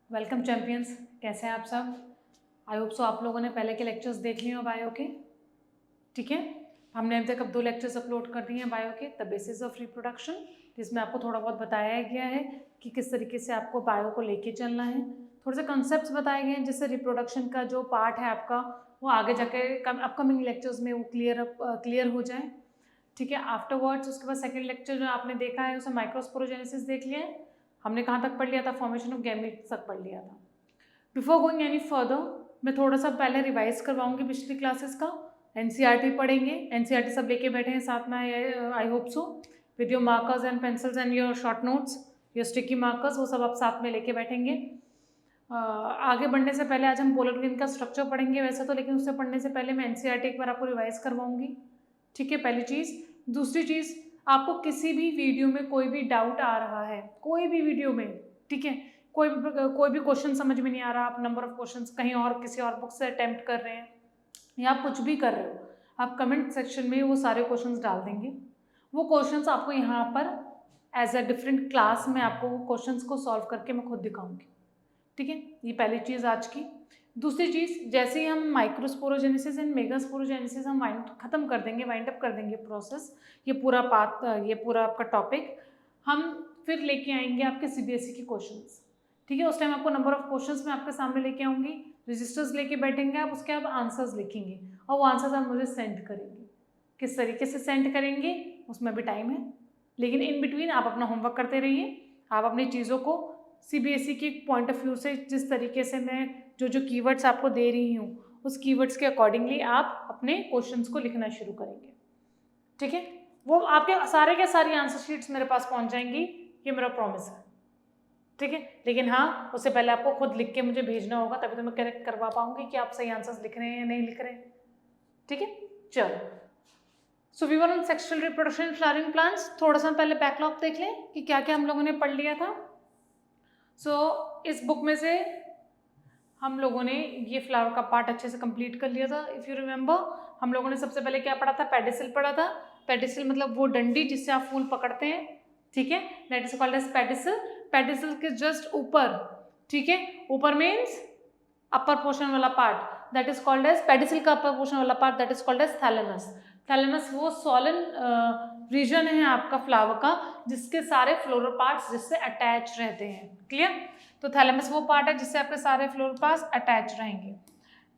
Welcome champions, कैसे हैं आप सब। आई होप सो आप लोगों ने पहले के लेक्चर्स देख लिए हो बायो के। ठीक है, हमने अभी तक अब 2 लेक्चर्स अपलोड कर दिए हैं बायो के, द बेसिस ऑफ रिप्रोडक्शन, जिसमें आपको थोड़ा बहुत बताया गया है कि किस तरीके से आपको बायो को लेके चलना है। थोड़े से कंसेप्ट्स बताए गए हैं जिससे रिप्रोडक्शन का जो पार्ट है आपका वो आगे जाके अपकमिंग लेक्चर्स में वो क्लियर हो जाए। ठीक है, आफ्टरवर्ड्स उसके बाद सेकेंड लेक्चर जो आपने देखा है उसे माइक्रोस्पोरोजेनेसिस देख लिया है। हमने कहाँ तक पढ़ लिया था, फॉर्मेशन ऑफ गैमेट्स तक पढ़ लिया था। बिफोर गोइंग एनी फर्दर मैं थोड़ा सा पहले रिवाइज करवाऊंगी पिछली क्लासेस का। एनसीईआरटी पढ़ेंगे, एनसीईआरटी सब लेके बैठे हैं साथ में, I hope so, with your markers and pencils and your short notes, your sticky markers, वो सब आप साथ में लेके बैठेंगे। आगे बढ़ने से पहले आज हम पोलर ग्रीन का स्ट्रक्चर पढ़ेंगे वैसे तो, लेकिन उससे पढ़ने से पहले मैं एनसीईआरटी एक बार आपको रिवाइज करवाऊंगी। ठीक है, पहली चीज़। दूसरी चीज़, आपको किसी भी वीडियो में कोई भी डाउट आ रहा है, कोई भी वीडियो में, ठीक है, कोई भी क्वेश्चन समझ में नहीं आ रहा, आप नंबर ऑफ क्वेश्चंस कहीं और किसी और बुक से अटेम्प्ट कर रहे हैं या आप कुछ भी कर रहे हो, आप कमेंट सेक्शन में वो सारे क्वेश्चंस डाल देंगे। वो क्वेश्चंस आपको यहाँ पर एज अ डिफरेंट क्लास में आपको वो क्वेश्चंस को सॉल्व करके मैं खुद दिखाऊंगी। ठीक है, ये पहली चीज़ आज की। दूसरी चीज़, जैसे ही हम माइक्रोस्पोरोजेनेसिस एंड मेगास्पोरोजेनेसिस हम खत्म कर देंगे, वाइंड अप कर देंगे प्रोसेस, ये पूरा आपका टॉपिक, हम फिर लेके आएंगे आपके सीबीएसई के क्वेश्चंस। ठीक है, उस टाइम आपको नंबर ऑफ क्वेश्चंस मैं आपके सामने लेके आऊँगी, रजिस्टर्स लेके बैठेंगे आप, उसके आप आंसर्स लिखेंगे और वो आंसर्स आप मुझे सेंड करेंगे। किस तरीके से सेंड करेंगे उसमें भी टाइम है, लेकिन इन बिटवीन आप अपना होमवर्क करते रहिए। आप अपनी चीज़ों को सीबीएसई के पॉइंट ऑफ व्यू से, जिस तरीके से मैं जो कीवर्ड्स आपको दे रही हूँ उस कीवर्ड्स के अकॉर्डिंगली आप अपने क्वेश्चंस को लिखना शुरू करेंगे। ठीक है, वो आपके सारे के सारी आंसर शीट्स मेरे पास पहुँच जाएंगी, ये मेरा प्रॉमिस है। ठीक है, लेकिन हाँ, उससे पहले आपको खुद लिख के मुझे भेजना होगा, तभी तो मैं करेक्ट करवा पाऊंगी कि आप सही आंसर्स लिख रहे हैं या नहीं लिख रहे हैं। ठीक है, चलो। So we were on sexual reproduction flowering plants. थोड़ा सा पहले बैकलॉग देख लें कि क्या क्या हम लोगों ने पढ़ लिया था। इस बुक में से हम लोगों ने ये फ्लावर का पार्ट अच्छे से कंप्लीट कर लिया था। इफ़ यू रिमेंबर, हम लोगों ने सबसे पहले क्या पढ़ा था, पेडिसिल पढ़ा था। पेडिसिल मतलब वो डंडी जिससे आप फूल पकड़ते हैं। ठीक है, that is called as pedicel. Pedicel के जस्ट ऊपर, ठीक है, ऊपर मीन्स अपर पोर्शन वाला part, that is called as pedicel का अपर पोर्शन वाला part, that is called as thalamus. Thalamus वो सोलन रीजन है आपका फ्लावर का, जिसके सारे फ्लोरल पार्ट्स जिससे अटैच रहते हैं। क्लियर, तो थैलेमस वो पार्ट है जिससे आपके सारे फ्लोरल पार्ट्स अटैच रहेंगे।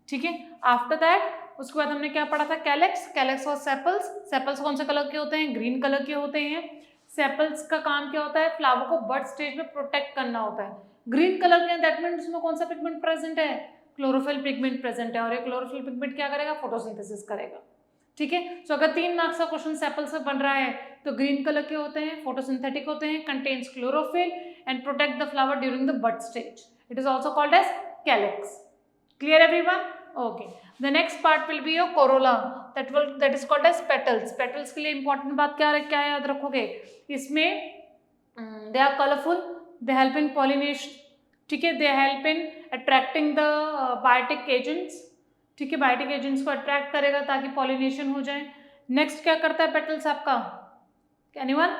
ठीक है, आफ्टर दैट उसके बाद हमने क्या पढ़ा था, कैलेक्स। कैलेक्स और सेपल्स। सेपल्स कौन से कलर के होते हैं, ग्रीन कलर के होते हैं। सेपल्स का काम क्या होता है, फ्लावर को बर्ड स्टेज में प्रोटेक्ट करना होता है। ग्रीन कलर के, दैट मीन्स उसमें कौन सा पिगमेंट प्रेजेंट है, क्लोरोफिल पिगमेंट प्रेजेंट है, और ये क्लोरोफिल पिगमेंट क्या करेगा, फोटोसिंथेसिस करेगा। ठीक है, तो अगर 3 मार्क्स का क्वेश्चन सेपल से बन रहा है तो ग्रीन कलर के होते हैं, फोटोसिंथेटिक होते हैं, contains chlorophyll and protect the flower during the bud stage. It is also called as calyx. Clear everyone? Okay. The next part will be your corolla. That is called as petals. Petals के लिए important बात क्या याद रखोगे, इसमें they are colorful, they help in pollination. ठीक है, they help in attracting the biotic agents. ठीक है, बायोटिक एजेंट्स को अट्रैक्ट करेगा ताकि पॉलिनेशन हो जाए। नेक्स्ट क्या करता है पेटल्स आपका, एनीवन?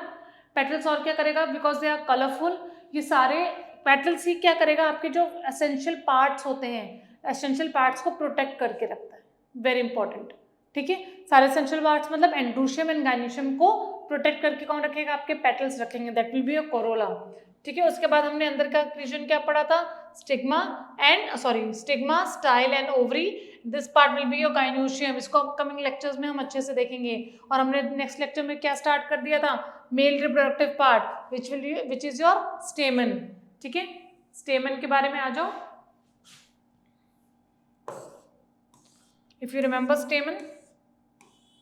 पेटल्स और क्या करेगा, बिकॉज दे आर कलरफुल, ये सारे पेटल्स ही क्या करेगा, आपके जो एसेंशियल पार्ट्स होते हैं, एसेंशियल पार्ट्स को प्रोटेक्ट करके रखता है। Very important. ठीक है, सारे एसेंशियल पार्ट्स मतलब एंड्रोशियम एंड गाइनोशियम को प्रोटेक्ट करके कौन रखेगा, आपके पेटल्स रखेंगे, that will be a Corolla. ठीक है, उसके बाद हमने अंदर का रीजन क्या पढ़ा था, stigma, style and ovary. This part will be your gynoecium. इसको अपकमिंग लेक्चर्स में हम अच्छे से देखेंगे। और हमने नेक्स्ट लेक्चर में क्या स्टार्ट कर दिया था, male reproductive part which is your स्टेमन। ठीक है, स्टेमन के बारे में आ जाओ। इफ यू रिमेंबर स्टेमन,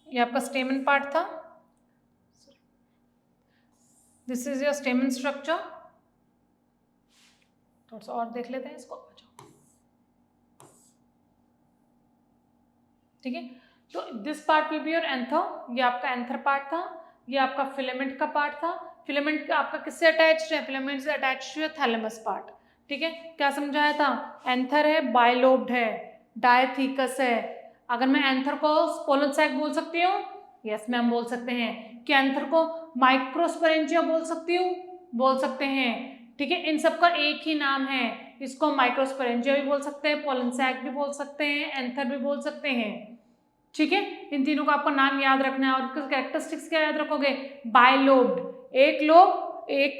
ये आपका स्टेमन पार्ट था। This is your स्टेमन structure. थोड़ा सा और देख लेते हैं इसको। ठीक है, तो this part will be your anther. ये आपका एंथर पार्ट था, ये आपका फिलामेंट का पार्ट था। फिलामेंट आपका किससे अटैच्ड है, फिलामेंट से अटैच्ड है थैलेमस पार्ट। ठीक है, क्या समझाया था, एंथर है, बाइलोब्ड है, डायथीकस है। अगर मैं एंथर को पोलन सैक बोल सकती हूँ, यस मैम बोल सकते हैं। क्या एंथर को माइक्रोस्पोरेंजिया बोल सकती हूँ, बोल सकते हैं। ठीक है, इन सब का एक ही नाम है, इसको माइक्रोस्पोरेंजिया भी बोल सकते हैं, पोलन सैक भी बोल सकते हैं, एंथर भी बोल सकते हैं। ठीक है, इन तीनों का आपको नाम याद रखना है। और इसके कैरेक्टरिस्टिक्स क्या याद रखोगे? बायलोब्ड, एक लोब, एक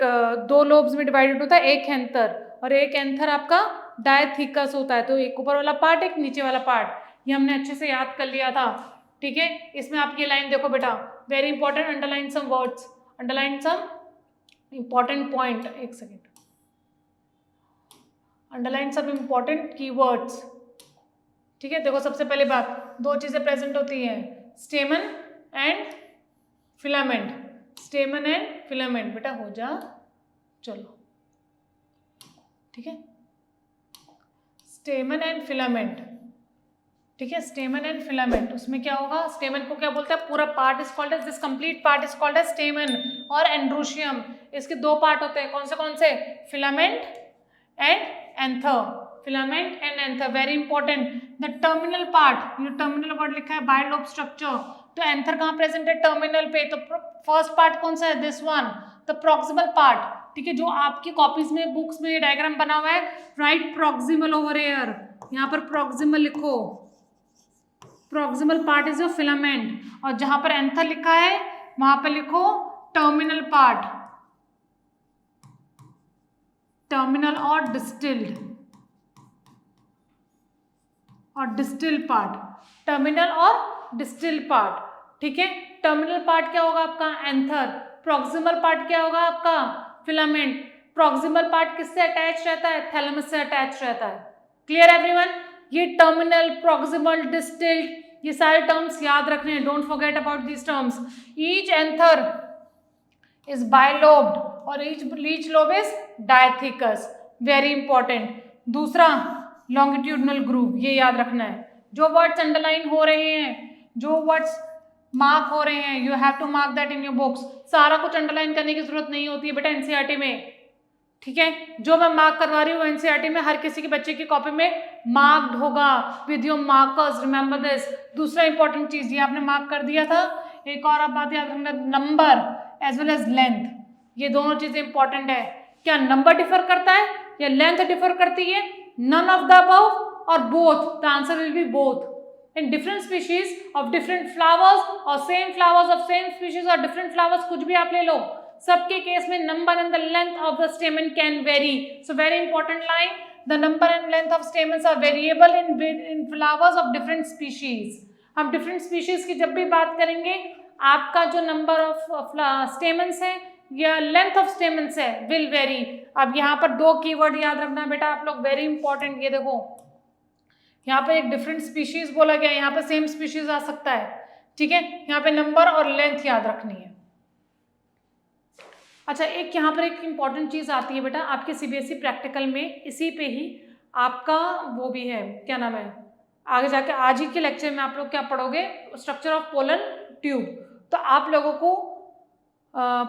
दो लोब्स में डिवाइडेड होता है, एक एंथर, और एक एंथर आपका डायथिकस होता है। तो एक ऊपर वाला पार्ट, एक नीचे वाला पार्ट, ये हमने अच्छे से याद कर लिया था। ठीक है, इसमें आप ये लाइन देखो बेटा, very important, underline some words, underline some important point, एक सेकेंड, अंडरलाइन सब इंपॉर्टेंट कीवर्ड्स। ठीक है, देखो सबसे पहले बात, दो चीजें प्रेजेंट होती हैं, स्टेमन एंड फिलामेंट, स्टेमन एंड फिलामेंट। बेटा हो जा, चलो, ठीक है, स्टेमन एंड फिलामेंट। ठीक है, स्टेमन एंड फिलामेंट, उसमें क्या होगा? स्टेमन को क्या बोलते हैं? पूरा part is called as, this complete part is called as stamen और एंड्रोशियम। इसके दो पार्ट होते हैं, कौन से? Filament and anther, filament and anther, very important. The terminal part, ये टर्मिनल वर्ड लिखा है, बायलोब स्ट्रक्चर, तो एंथर कहाँ प्रेजेंट है? टर्मिनल पे। तो फर्स्ट पार्ट कौन सा है? This one, the proximal part. ठीक है, जो आपकी कॉपीज में, बुक्स में डायग्राम बना हुआ है, राइट प्रॉक्सिमल ओवर एयर, यहाँ पर प्रॉक्सिमल लिखो, proximal part is your filament, और जहां पर एंथर लिखा है वहां पर लिखो टर्मिनल पार्ट, टर्मिनल और डिस्टिल्ड, और डिस्टिल पार्ट, टर्मिनल और डिस्टिल पार्ट। ठीक है, टर्मिनल पार्ट क्या होगा आपका? एंथर। प्रॉक्सिमल पार्ट क्या होगा आपका? फिलामेंट। प्रॉक्सिमल पार्ट किससे अटैच रहता है? थैलेमस से अटैच रहता है। Clear everyone? ये टर्मिनल, प्रॉक्सिमल, डिस्टिल्ड, ये सारे टर्म्स याद रखने हैं, don't forget about these terms. Each anther is bilobed और each lobe is dithecous, very important. दूसरा, लॉन्गिट्यूडनल ग्रूव, ये याद रखना है। जो वर्ड्स अंडरलाइन हो रहे हैं, जो वर्ड्स मार्क हो रहे हैं, you have to mark that in your books. सारा कुछ अंडरलाइन करने की जरूरत नहीं होती है बेटा एनसीईआरटी में। ठीक है, जो मैं मार्क करवा रही हूँ एनसीईआरटी में हर किसी के बच्चे की कॉपी में मार्क्ड होगा with your markers, remember this. दूसरा इंपॉर्टेंट चीज, ये आपने मार्क कर दिया था, एक और आप बात याद रखना, number as well as length, ये दोनों चीजें इंपॉर्टेंट है। क्या नंबर डिफर करता है या लेंथ डिफर करती है? नन ऑफ द अबव और both, the answer will be both. In different species of different flowers or same flowers of same species or different flowers, कुछ भी आप ले लो, सबके केस में number and the length of the stamen can vary. So very important line, the number and length of stamens are variable in flowers of different species. हम different species की जब भी बात करेंगे, आपका जो number of stamens है या length of stamens है will vary. अब यहाँ पर दो कीवर्ड याद रखना बेटा आप लोग, very important। ये देखो, यहाँ पे एक डिफरेंट स्पीशीज बोला गया, यहाँ पे सेम स्पीशीज आ सकता है। ठीक है, यहाँ पे नंबर और लेंथ याद रखनी है। अच्छा, एक यहाँ पर एक इंपॉर्टेंट चीज आती है बेटा आपके सीबीएसई प्रैक्टिकल में, इसी पे ही आपका वो भी है, क्या नाम है, आगे जाके आज ही के लेक्चर में आप लोग क्या पढ़ोगे? Structure of pollen tube. तो आप लोगों को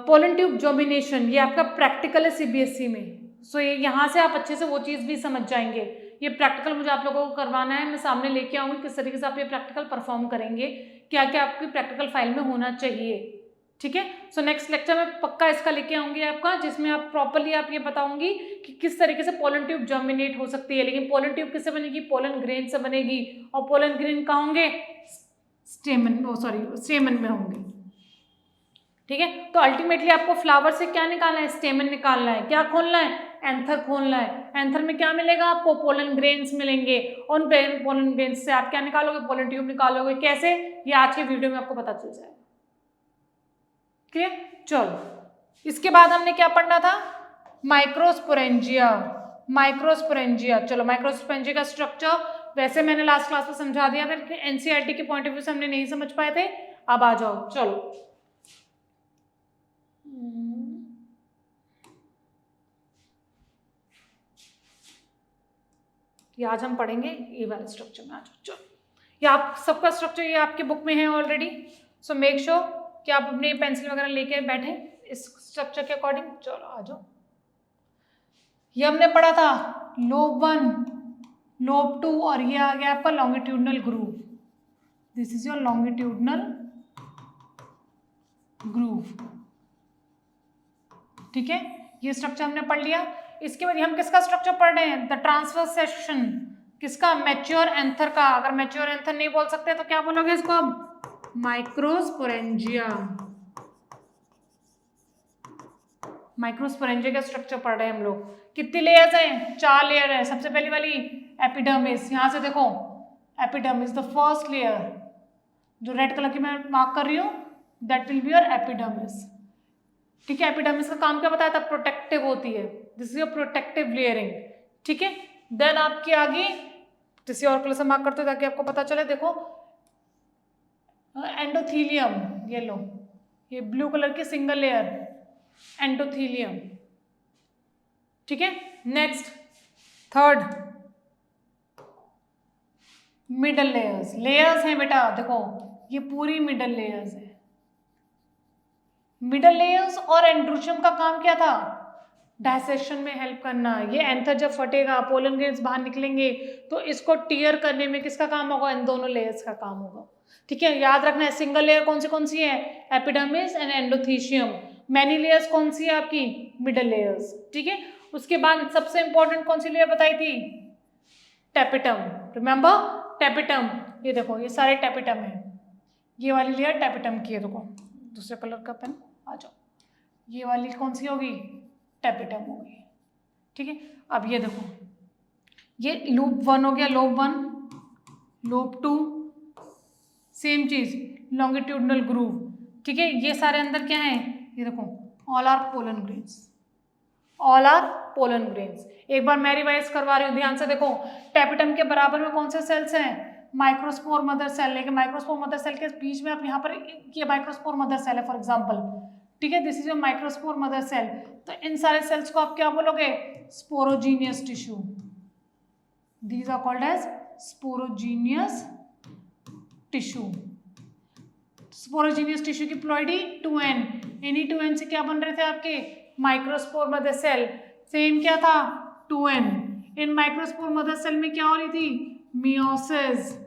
पोलन ट्यूब जर्मिनेशन, ये आपका प्रैक्टिकल है सीबीएसई में। सो ये यहाँ से आप अच्छे से वो चीज़ भी समझ जाएंगे। ये प्रैक्टिकल मुझे आप लोगों को करवाना है, मैं सामने लेके आऊँगी किस तरीके से आप ये प्रैक्टिकल परफॉर्म करेंगे, क्या क्या आपकी प्रैक्टिकल फाइल में होना चाहिए। ठीक है, सो नेक्स्ट लेक्चर में पक्का इसका लेके आऊँगी आपका, जिसमें आप प्रॉपरली आप ये बताऊँगी कि किस तरीके से पोलन ट्यूब जर्मिनेट हो सकती है। लेकिन पोलन ट्यूब किससे बनेगी? पोलन ग्रेन से बनेगी। और पोलन ग्रेन कहाँ होंगे? स्टेमन में होंगे। ठीक है, तो अल्टीमेटली आपको फ्लावर से क्या निकालना है? स्टेमन निकालना है। क्या खोलना है? एंथर खोलना है। एंथर में क्या मिलेगा आपको? पोलन ग्रेन्स मिलेंगे। उन पोलन ग्रेन्स से आप क्या निकालोगे? पोलन ट्यूब निकालोगे। कैसे? ये आज के वीडियो में आपको पता चल जाएगा। क्लियर? चलो, इसके बाद हमने क्या पढ़ना था? माइक्रोस्पोरेंजिया। माइक्रोस्पोरेंजिया, चलो माइक्रोस्पोरेंजिया का स्ट्रक्चर वैसे मैंने लास्ट क्लास में समझा दिया था, लेकिन एनसीईआरटी के पॉइंट ऑफ व्यू से हमने नहीं समझ पाए थे। अब आ जाओ, चलो ये आज हम पढ़ेंगे ये वाले स्ट्रक्चर में। आ जाओ, चलो, ये आप सबका स्ट्रक्चर ये आपके बुक में है ऑलरेडी। सो मेक श्योर कि आप अपने पेंसिल वगैरह लेके बैठे इस स्ट्रक्चर के अकॉर्डिंग। चलो आ जाओ, ये हमने पढ़ा था लोब 1, लोब 2 और ये आ गया आपका longitudinal groove. This is your longitudinal groove. ठीक है, ये स्ट्रक्चर हमने पढ़ लिया। इसके बाद हम किसका स्ट्रक्चर पढ़ रहे हैं? द ट्रांसवर्स सेक्शन किसका? मैच्योर एंथर का। अगर मैच्योर एंथर नहीं बोल सकते तो क्या बोलोगे इसको? अब माइक्रोस्पोरेंजिया। माइक्रोस्पोरेंजिया का स्ट्रक्चर पढ़ रहे हैं हम लोग। कितनी लेयर्स हैं? 4 लेयर है। सबसे पहली वाली एपिडर्मिस, यहां से देखो एपिडर्मिस द फर्स्ट लेयर, जो रेड कलर की मैं मार्क कर रही हूँ, that will be your epidermis. ठीक है, एपिडर्मिस का काम क्या बताया था? प्रोटेक्टिव होती है। This is your protective layering. ठीक है, देन आपकी आगे किसी और कलर से मार्क करते हो ताकि आपको पता चले। देखो एंडोथीलियम, ये लो, ये ब्लू कलर की सिंगल लेयर एंडोथीलियम। ठीक है, next third middle layers. Layers हैं बेटा, देखो ये पूरी मिडल लेयर्स है। मिडल लेयर्स और एंड्रोशियम का काम क्या था? डायसेक्शन में हेल्प करना। ये एंथर जब फटेगा, पोलन ग्रेन्स बाहर निकलेंगे, तो इसको टीयर करने में किसका काम होगा? इन दोनों लेयर्स का काम होगा। ठीक है, याद रखना है सिंगल लेयर कौन सी है? Epidermis and endothecium. Many layers कौन सी है आपकी? Middle layers. ठीक है, उसके बाद सबसे इंपॉर्टेंट कौन सी लेयर बताई थी? टेपिटम। रिमेंबर टेपिटम, ये देखो ये सारे टेपिटम है। ये वाली लेयर टेपिटम की है। देखो दूसरे कलर का पेन आ जाओ, ये वाली कौन सी होगी? टेपिटम होगी। ठीक है, अब ये देखो, ये लूप 1 हो गया, लोब 1, लोब 2, सेम चीज लॉन्गिट्यूडनल ग्रूव। ठीक है, ये सारे अंदर क्या है? ये देखो all are pollen grains, all are pollen grains. एक बार मैं रिवाइज करवा रही हूँ, ध्यान से देखो। टेपिटम के बराबर में कौन से सेल्स हैं? Microspore mother cell. लेकिन माइक्रोस्पोर मदर सेल के बीच में आप यहाँ पर ये माइक्रोस्पोर मदर सेल है फॉर एग्जांपल। ठीक है, this is your microspore mother cell. तो इन सारे सेल्स को आप क्या बोलोगे? Sporogenous tissue. These are called as sporogenous tissue. Sporogenous tissue की प्लॉइडी 2n, इन्हीं 2n से क्या बन रहे थे आपके? Microspore mother cell. सेम क्या था? 2n। इन माइक्रोस्पोर मदर सेल में क्या हो रही थी? मियोसिस।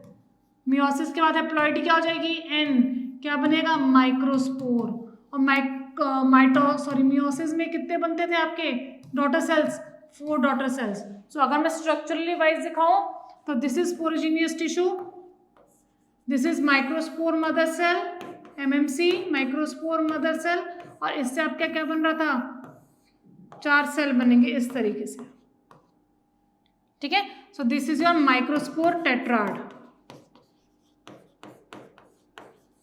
मियोसिस के बाद हैप्लॉइडी क्या हो जाएगी? n। क्या बनेगा? माइक्रोस्पोर। और मियोसिस में कितने बनते थे आपके daughter cells? 4 daughter cells. So अगर मैं स्ट्रक्चरली वाइज दिखाऊं तो this is sporogenous tissue, this is microspore mother cell, MMC microspore mother cell, और इससे आपका क्या बन रहा था? 4 सेल बनेंगे इस तरीके से। ठीक है, so this is your microspore tetrad.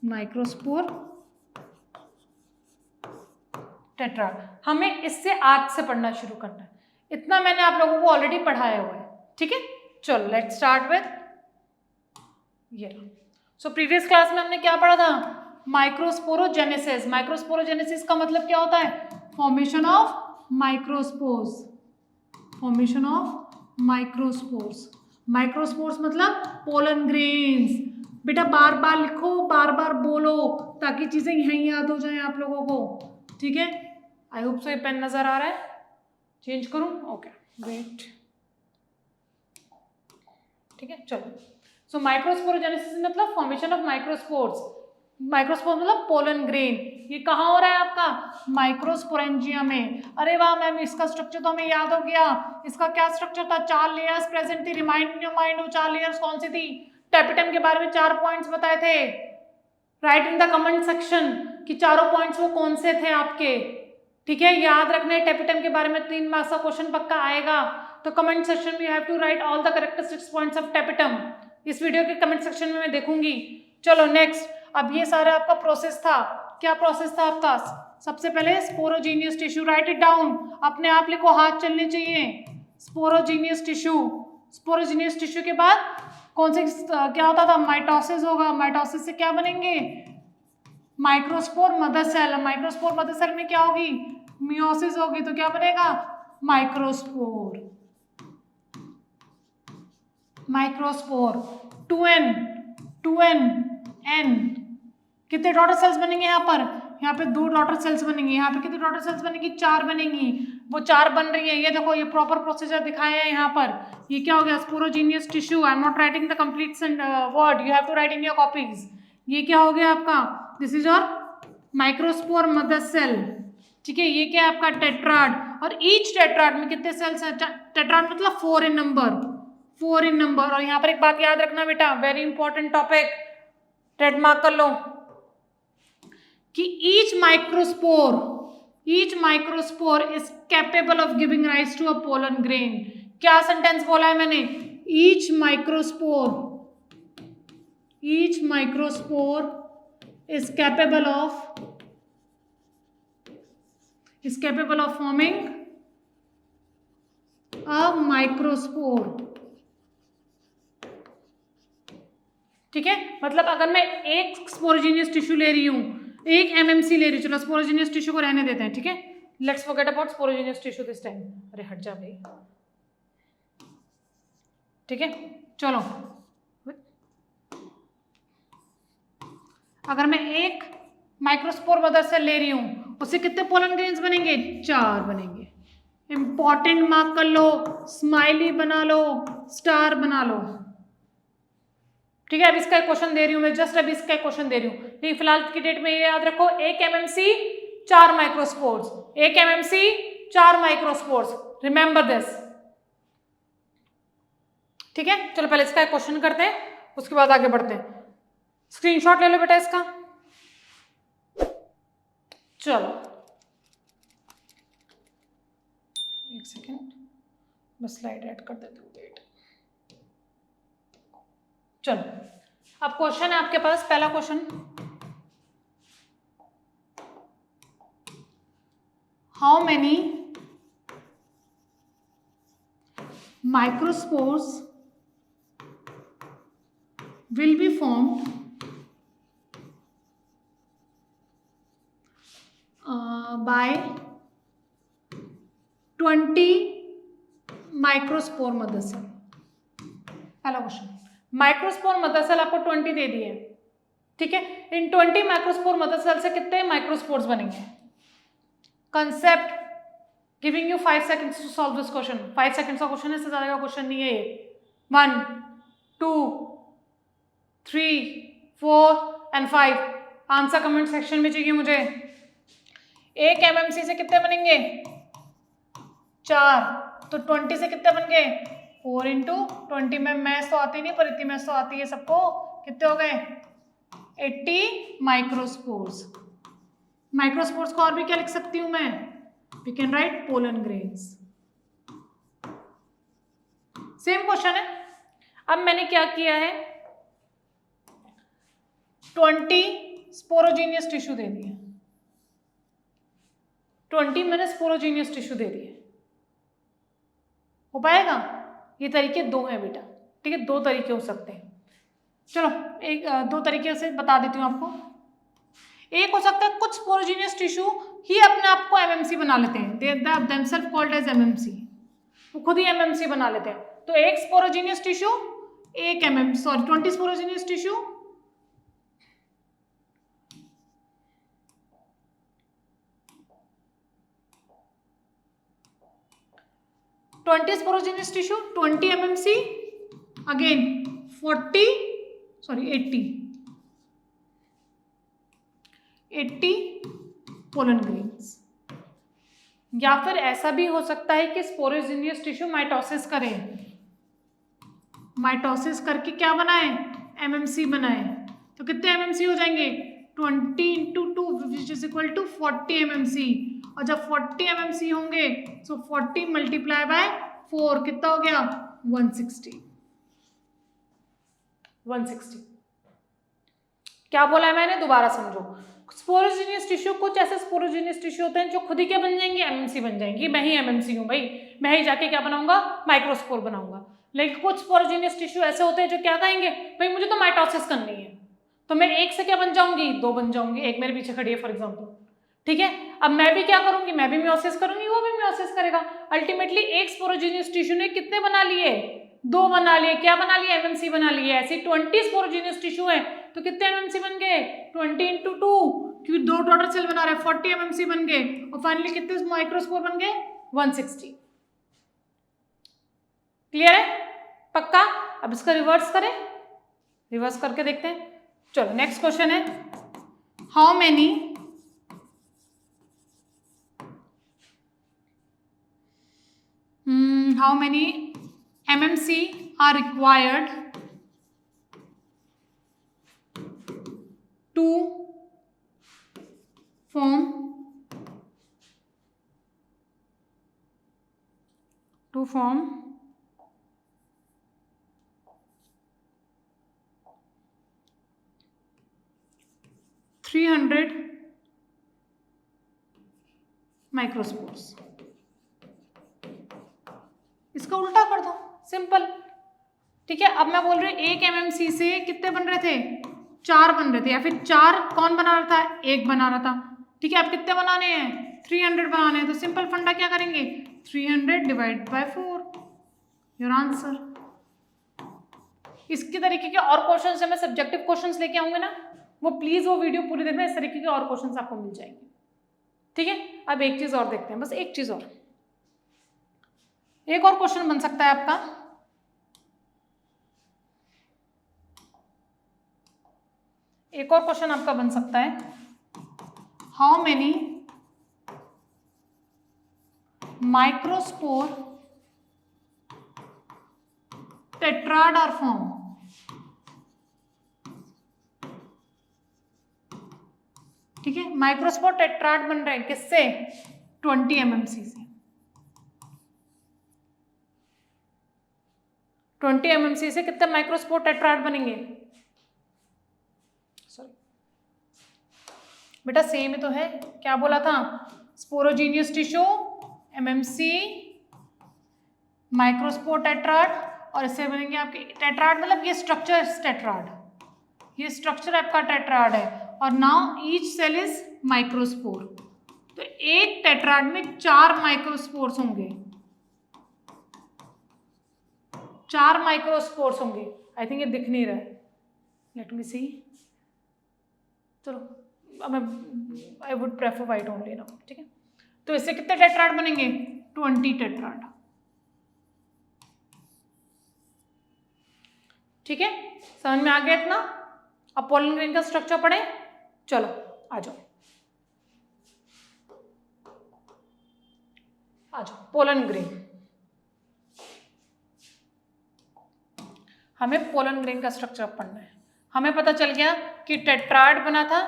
Microspore tetrad. हमें इससे आर्क से पढ़ना शुरू करना है। इतना मैंने आप लोगों को ऑलरेडी पढ़ाया हुआ है। ठीक है, चलो लेट्स स्टार्ट विद ये। सो प्रीवियस क्लास में हमने क्या पढ़ा था? माइक्रोस्पोरोजेनेसिस। माइक्रोस्पोरोजेनेसिस का मतलब क्या होता है? Formation of microspores. Formation of microspores. Microspores मतलब पोलन ग्रेन्स। बेटा बार बार लिखो, बार बार बोलो, ताकि चीजें यहीं याद हो जाएं आप लोगों को। ठीक है, आई होप सो ये पेन नजर आ रहा है। चेंज करूं? Okay wait. ठीक है, चलो। सो माइक्रोस्पोरोजेनेसिस मतलब फॉर्मेशन ऑफ माइक्रोस्पोर्स। माइक्रोस्पोर मतलब पोलन ग्रेन। ये कहाँ हो रहा है आपका? माइक्रोस्पोरेंजिया में। अरे वाह मैम, इसका स्ट्रक्चर तो हमें याद हो गया। इसका क्या स्ट्रक्चर था? 4 लेयर्स प्रेजेंट थी। रिमाइंड योर माइंड वो 4 लेयर्स कौन सी थी? टेपिटम के बारे में 4 पॉइंट्स बताए थे। Right in the comment section कि चारों पॉइंट्स वो कौन से थे आपके। ठीक है, याद रखना है टेपिटम के बारे में 3 मार्क्स का क्वेश्चन पक्का आएगा। तो कमेंट सेक्शन में you have to write all the characteristics points of tapetum. इस वीडियो के कमेंट सेक्शन में मैं देखूंगी। चलो नेक्स्ट, अब ये सारा आपका प्रोसेस था। क्या प्रोसेस था आपका? सबसे पहले sporogenous tissue, right it down, अपने आप लिखो, हाथ चलने चाहिए। Sporogenous tissue. स्पोरोजीनियस टिश्यू के बाद कौन से क्या होता था? माइटोसिस होगा। माइटोसिस से क्या बनेंगे? Microspore mother cell. Microspore mother cell में क्या होगी? मियोसिस होगी। तो क्या बनेगा? Microspore. Microspore 2n, 2n, n। कितने डॉटर सेल्स बनेंगे यहाँ पर? यहाँ पे 2 डॉटर सेल्स बनेंगी। यहाँ पे कितनी डॉटर सेल्स बनेंगी? 4 बनेंगी। वो 4 बन रही है। ये देखो, ये प्रॉपर प्रोसीजर दिखाया है यहाँ पर। ये क्या हो गया? Sporogenous tissue. I am not writing the complete word, you have to write in your copies. ये क्या हो गया आपका? This is your microspore mother cell. ठीक है, ये क्या है आपका टेट्राड, और ईच टेट्राड में कितने सेल्स हैं? टेट्राड मतलब 4 इन नंबर, 4 इन नंबर। और यहाँ पर एक बात याद रखना बेटा, very important topic, red mark कर लो, कि each microspore is capable of giving rise to a pollen grain. क्या सेंटेंस बोला है मैंने? Each microspore is capable of forming a microspore। ठीक है, मतलब अगर मैं एक स्पोरोजीनियस टिश्यू ले रही हूं, एक एमएमसी ले रही हूं, चलो स्पोरोजीनियस टिश्यू को रहने देते हैं, ठीक है, let's forget about sporogenous tissue this time. अरे हट जा भाई, ठीक है, चलो अगर मैं एक माइक्रोस्पोर मदर सेल ले रही हूं, उससे कितने पोलन ग्रेन्स बनेंगे? 4 बनेंगे। इंपॉर्टेंट मार्क कर लो, स्माइली बना लो, स्टार बना लो, ठीक है। अब इसका क्वेश्चन दे रही हूं मैं, जस्ट अभी इसका क्वेश्चन दे रही हूं, लेकिन फिलहाल की डेट में ये याद रखो, एक एमएमसी 4 माइक्रोस्पोर्स, एक एमएमसी 4 माइक्रोस्पोर्स, रिमेंबर दिस, ठीक है। चलो पहले इसका क्वेश्चन करते हैं, उसके बाद आगे बढ़ते हैं। स्क्रीनशॉट ले लो बेटा इसका, चलो एक सेकेंड, मैं स्लाइड ऐड कर देती हूँ, वेट। चलो अब क्वेश्चन है आपके पास, पहला question, how many microspores will be formed by 20 microspore mother cell. पहला क्वेश्चन, माइक्रोस्पोर मदर सेल आपको 20 दे दिए, ठीक है, इन 20 माइक्रोस्पोर मदर सेल से कितने माइक्रोस्पोर्स बनेंगे? Concept, giving you 5 seconds to solve this question. 5 seconds का क्वेश्चन है, इससे ज्यादा का क्वेश्चन नहीं है ये। 1 2 3 4 एंड 5। आंसर कमेंट सेक्शन में चाहिए मुझे। एक एमएमसी से कितने बनेंगे? 4, तो 20 से कितने बन गए? 4 इंटू 20 में मैथ्स तो आती नहीं, पर इतनी मैथ्स तो आती है सबको। कितने हो गए? 80 माइक्रोस्पोर्स। माइक्रोस्पोर्स को और भी क्या लिख सकती हूं मैं? We can write pollen grains. Same question है। अब मैंने क्या किया है, 20 स्पोरोजीनियस टिश्यू दे दिए, 20 मैंने स्पोरोजीनियस टिश्यू दे दिए। हो पाएगा? ये तरीके 2 हैं बेटा, ठीक है, 2 तरीके हो सकते हैं। चलो एक 2 तरीके से बता देती हूँ आपको। एक हो सकता है कुछ स्पोरोजीनियस टिश्यू ही अपने आप को एमएमसी बना लेते हैं, they themselves called as MMC, वो खुद ही एमएमसी बना लेते हैं। तो एक स्पोरोजीनियस टिश्यू, एक MMC, sorry 20 sporogenous tissue, sporogenous tissue 20 MMC, again 80 pollen grains. या फिर ऐसा भी हो सकता है कि स्पोरोजीनियस टिश्यू माइटोसिस करे, माइटोसिस करके क्या बनाए? एमएमसी बनाए। तो कितने एमएमसी हो जाएंगे? 20 into 2 which is equal to 40 MMC. और जब 40 एमएमसी होंगे तो 40 मल्टीप्लाई बाय 4 कितना हो गया? 160। क्या बोला है मैंने? दोबारा समझो। स्पोरोजीनियस टिश्यू, कुछ ऐसे स्पोरोजीनियस टिश्यू होते हैं जो खुद ही क्या बन जाएंगे? एमएमसी बन जाएंगी। मैं ही एमएमसी हूँ भाई, मैं ही जाके क्या बनाऊंगा? माइक्रोस्पोर बनाऊंगा। लेकिन कुछ स्पोरोजीनियस टिश्यू ऐसे होते हैं जो क्या कहेंगे? भाई मुझे तो माइटोसिस करनी है, तो मैं एक से क्या बन जाऊंगी? 2 बन जाऊंगी। एक मेरे पीछे खड़ी है फॉर एग्जाम्पल, ठीक है। अब मैं भी क्या करूंगी? मैं भी मियोसिस करूंगी, वो भी मियोसिस करेगा। अल्टीमेटली एक स्पोरोजीनियस टिश्यू ने कितने बना लिए? 2 बना लिए। क्या बना लिए? एमएमसी बना लिए। ऐसे 20 स्पोरोजीनियस टिश्यू है तो कितने एमएमसी बन गए? 20 इंटू 2, क्योंकि 2 डॉटर सेल बना रहे, 40 एमएमसी बन गए। और फाइनली कितने माइक्रोस्पोर बन गए? 160। क्लियर है? पक्का? अब इसका रिवर्स करें, रिवर्स करके देखते हैं। चलो नेक्स्ट क्वेश्चन है, how many how many mmc are required to form 300 microspores. इसका उल्टा कर दो, सिंपल। ठीक है, अब मैं बोल रही हूँ 1 mmc से कितने बन रहे थे, 4 बन रहे थे, या फिर 4 कौन बना रहा था, 1 बना रहा था। ठीक है, अब कितने बनाने हैं, 300 बनाने हैं। तो सिंपल फंडा क्या करेंगे, 300 डिवाइड बाय 4, योर आंसर। इसके तरीके के और क्वेश्चंस जब मैं सब्जेक्टिव क्वेश्चंस लेके आऊंगे ना, वो प्लीज वो वीडियो पूरी देखना, इस तरीके के और क्वेश्चंस आपको मिल जाएंगे। ठीक है, अब एक चीज और देखते हैं, बस एक चीज और, एक और क्वेश्चन बन सकता है आपका। एक और क्वेश्चन आपका बन सकता है, how many microspore tetrad are form. ठीक है, माइक्रोस्पोर टेट्राड बन रहे हैं किससे, 20 mmc से। 20 mmc से कितने माइक्रोस्पोर टेट्राड बनेंगे, सॉरी बेटा सेम ही तो है, क्या बोला था, sporogenous tissue mmc microspore tetrad, और इससे बनेंगे आपके टेट्राड, मतलब ये स्ट्रक्चर टेट्राड, ये स्ट्रक्चर आपका टेट्राड है। और now each cell is microspore, तो एक टेट्राड में 4 माइक्रोस्पोर्स होंगे, 4 माइक्रोस्पोर्स होंगे। आई थिंक ये दिख नहीं रहा है, लेट मी सी, चलो I would prefer white only now. ठीक है, तो इससे कितने टेट्राड बनेंगे, 20 टेट्राड। ठीक है, समझ में आ गया इतना। अब पोलन ग्रेन का स्ट्रक्चर पढ़े, चलो आ जाओ, आ जाओ। पोलन ग्रेन, हमें पोलन ग्रेन का स्ट्रक्चर पढ़ना है। हमें पता चल गया कि टेट्राड बना था,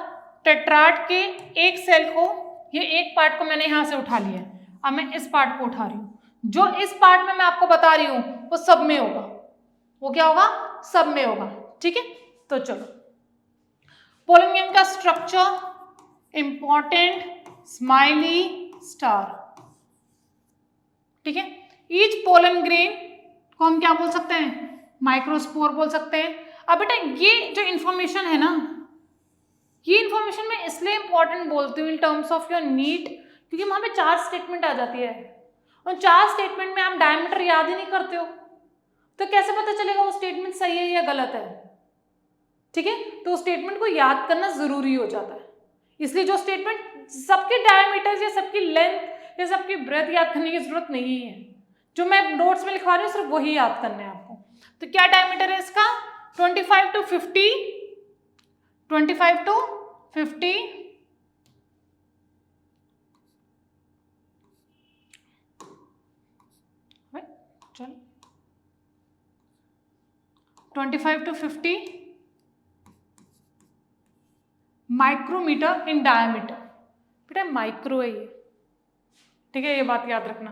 टेट्राड के एक सेल को, ये एक पार्ट को मैंने यहां से उठा लिया है, अब मैं इस पार्ट को उठा रही हूं। जो इस पार्ट में मैं आपको बता रही हूं वो सब में होगा, वो क्या होगा, सब में होगा। ठीक है, तो चलो पोलन ग्रेन का स्ट्रक्चर, इंपॉर्टेंट स्माइली स्टार। ठीक है, ईच पोलन ग्रेन को हम क्या बोल सकते हैं, माइक्रोस्पोर बोल सकते हैं। अब बेटा ये जो इंफॉर्मेशन है ना, ये इंफॉर्मेशन मैं इसलिए इंपॉर्टेंट बोलती हूँ in terms of your NEET, क्योंकि वहां पे 4 स्टेटमेंट आ जाती है, और 4 स्टेटमेंट में आप डायमीटर याद ही नहीं करते हो, तो कैसे पता चलेगा वो स्टेटमेंट सही है या गलत है। ठीक है, तो स्टेटमेंट को याद करना जरूरी हो जाता है, इसलिए जो स्टेटमेंट सबके डायमीटर या सबकी लेंथ या सबकी ब्रेथ याद करने की जरूरत नहीं है, जो मैं नोट्स में लिखवा रही हूँ सिर्फ वही याद करना है आपको। तो क्या डायमीटर है इसका, 25 to 50, 25 to 50 चलो 25 to 50 माइक्रोमीटर इन डायमीटर। बेटा माइक्रो है ये, ठीक है, ये बात याद रखना।